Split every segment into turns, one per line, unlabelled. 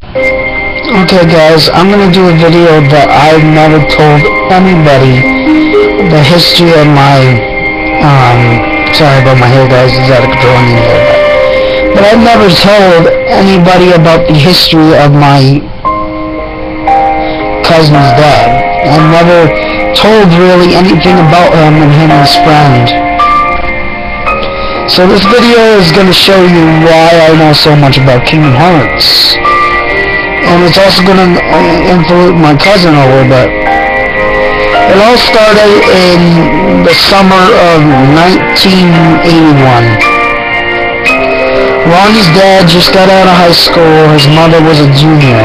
Okay guys, I'm gonna do a video that I've never told anybody the history of my, sorry about my hair guys, it's out of control in here. But I've never told anybody about the history of my cousin's dad. I've never told really anything about him and his friend. So this video is gonna show you why I know so much about Kingdom Hearts. And it's also going to influence my cousin a little bit. It all started in the summer of 1981. Ronnie's dad just got out of high school. His mother was a junior,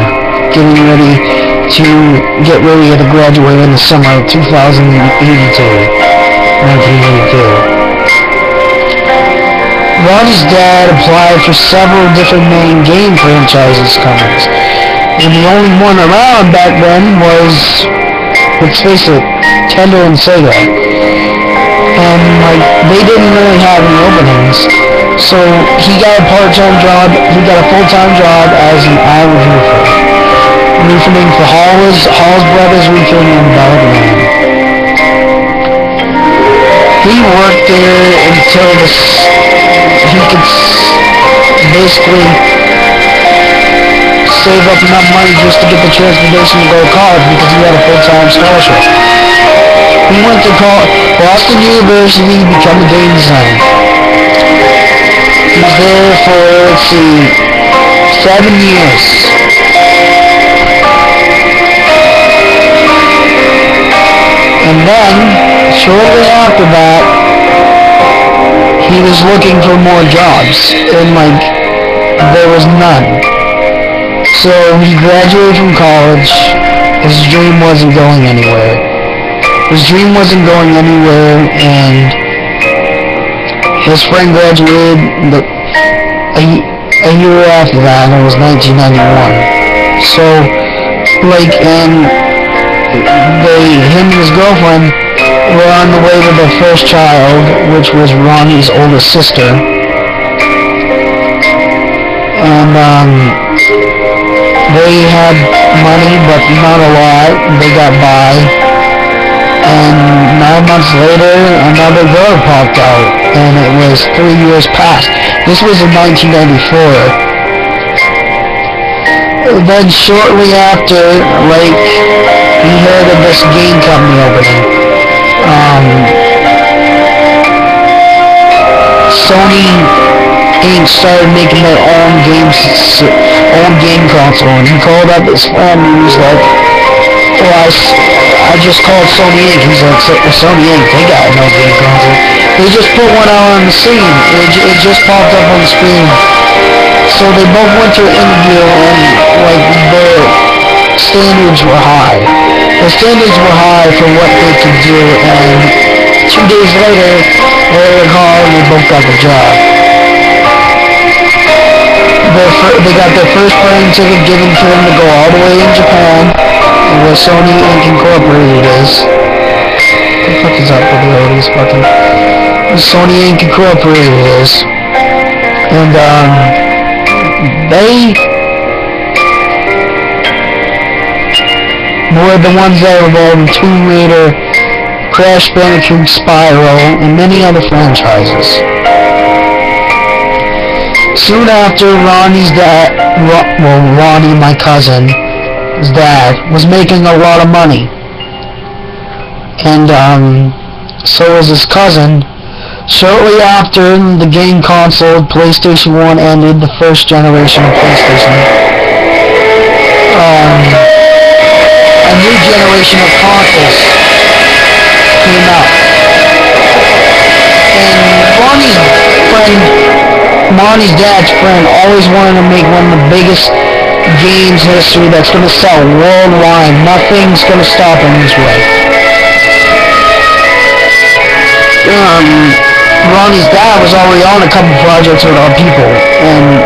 getting ready to graduate in the summer of 1982. Ronnie's dad applied for several different main game franchises companies. And the only one around back then was, let's face it, Nintendo and Sega. And, they didn't really have any openings. So, he got a part-time job, he got a full-time job as an average roofer. Roofing for Hall's Brothers Roofing in Belgrade. He worked there until he could basically save up enough money just to get the transportation to go to college because he had a full-time scholarship. He went to Boston University to become a game designer. He was there for, 7 years. And then, shortly after that, he was looking for more jobs, and there was none. So he graduated from college. His dream wasn't going anywhere. And his friend graduated a year after that, and it was 1991. So, and him and his girlfriend were on the way to their first child, which was Ronnie's oldest sister. And, they had money, but not a lot. They got by. And 9 months later, another girl popped out. And it was 3 years past. This was in 1994. Then shortly after, he heard of this game company opening. Sony Inc. started making their own game console, and he called up his friend and he was like, I just called Sony Inc. He's like, Sony Inc., they got no game console. They just put one out on the scene. It just popped up on the screen. So they both went to an interview, and their standards were high. The standards were high for what they could do, and 2 days later, they were called and they both got the job. They got their first plane ticket given to them to go all the way in Japan, where Sony Inc. Incorporated is. What the fuck is up with all these fucking... Sony Inc. Incorporated is. And, they were the ones that were involved in Tomb Raider, Crash Bandicoot, Spyro, and many other franchises. Soon after, Ronnie, my cousin, his dad, was making a lot of money. And, so was his cousin. Shortly after the game console, PlayStation 1 ended, the first generation of PlayStation. A new generation of consoles came out. And Ronnie's dad's friend always wanted to make one of the biggest games in history that's going to sell worldwide. Nothing's going to stop him this way. Ronnie's dad was already on a couple projects with our people, and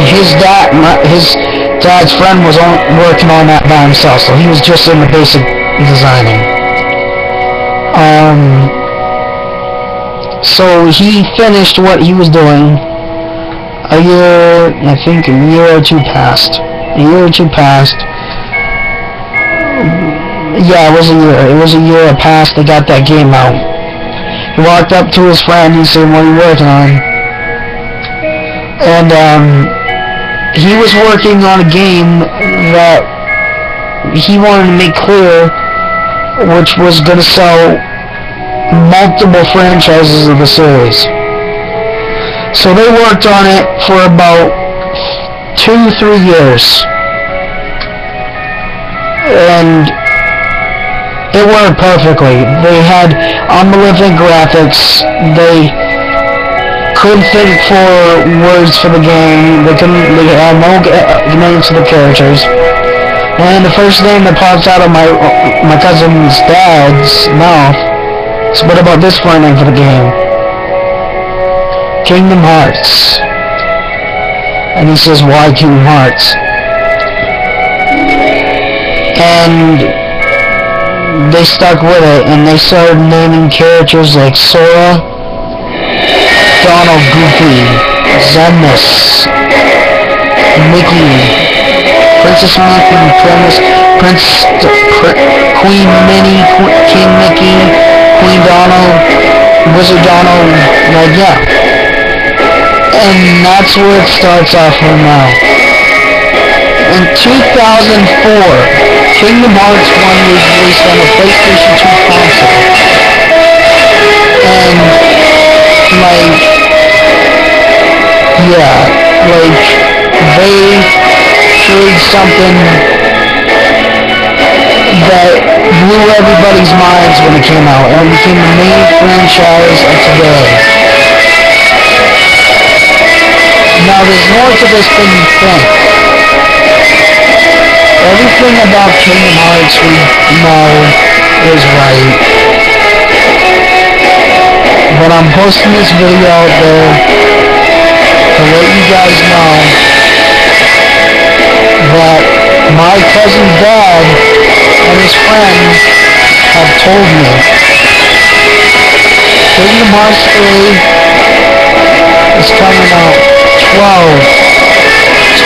his dad's friend was working on that by himself, so he was just in the basic designing. So he finished what he was doing. I think a year or two passed. A year or two passed. Yeah, it was a year. It was a year past they got that game out. He walked up to his friend and said, "What are you working on?" And he was working on a game that he wanted to make clear, which was going to sell multiple franchises of the series. So they worked on it for about 2-3 years. And it worked perfectly. They had unbelievable graphics. They couldn't think for words for the game. They had no names for the characters. And the first name that pops out of my cousin's dad's mouth is, "What about this for a name for the game?" Kingdom Hearts. And he says, "Why Kingdom Hearts?" And they stuck with it, and they started naming characters like Sora, Donald, Goofy, Zemus, Mickey, Princess Mickey, Queen Minnie, King Mickey, Queen Donald, Wizard Donald, like, yeah. And that's where it starts off from now. In 2004, Kingdom Hearts 1 was released on a PlayStation 2 console. And, like, yeah, like, they showed something that blew everybody's minds when it came out, and it became the main franchise of today. Now, there's more to this than you think. Everything about Kingdom Hearts we know is right. But I'm posting this video out there to let you guys know that my cousin's dad and his friends have told me Kingdom Hearts 3 is coming out 12,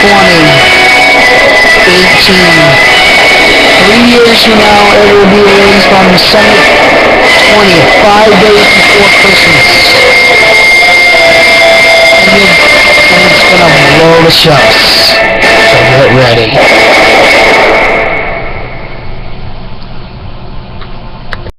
20, 18. 3 years from now, it will be released on December 20th, 5 days before Christmas. And it's gonna blow the shelves. So get ready.